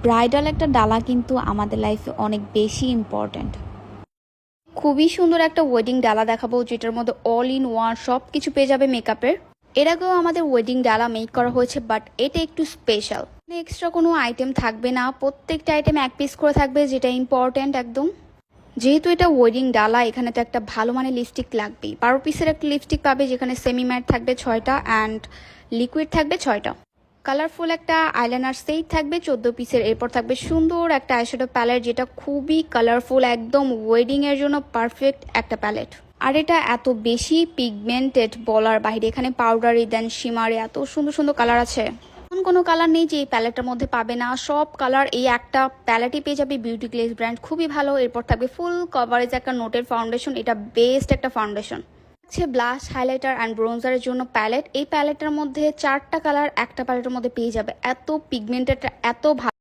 Bridal একটা ডালা কিন্তু আমাদের লাইফে অনেক বেশি ইম্পর্ট্যান্ট। খুবই সুন্দর একটা ওয়েডিং ডালা দেখাবো, যেটার মধ্যে অল ইন ওয়ান সব কিছু পেয়ে যাবে মেকআপের। এর আগেও আমাদের ওয়েডিং ডালা মেক করা হয়েছে, বাট এটা একটু স্পেশাল। এক্সট্রা কোনো আইটেম থাকবে না, প্রত্যেকটা আইটেম এক পিস করে থাকবে, যেটা ইম্পর্ট্যান্ট একদম। যেহেতু এটা ওয়েডিং ডালা, এখানে তো একটা ভালো মানের লিপস্টিক লাগবেই। 12 পিসের একটা লিপস্টিক পাবে, যেখানে সেমি ম্যাট থাকবে 6টা অ্যান্ড লিকুইড থাকবে 6টা। কালারফুল একটা আইলাইনার সেট থাকবে 14 পিসের। এরপর থাকবে সুন্দর একটা আইশ্যাডো প্যালেট, যেটা খুবই কালারফুল, একদম ওয়েডিং এর জন্য পারফেক্ট একটা প্যালেট। আর এটা এত বেশি পিগমেন্টেড বলার বাইরে, এখানে পাউডারি দেন শিমারে এত সুন্দর সুন্দর কালার আছে। এমন কোনো কালার নেই যে এই প্যালেটটার মধ্যে পাবে না, সব কালার এই একটা প্যালেটই পেয়ে যাবে। বিউটি গ্লেজ ব্র্যান্ড, খুবই ভালো। এরপর থাকবে ফুল কভারেজ একটা নোটের ফাউন্ডেশন, এটা বেস্ট একটা ফাউন্ডেশন। ব্লাশ, হাইলাইটার অ্যান্ড ব্রোঞ্জারের জন্য প্যালেট। এই প্যালেটটার মধ্যে 4টা কালার একটা প্যালেটের মধ্যে পেয়ে যাবে। এত পিগমেন্টেড, এত ভালো।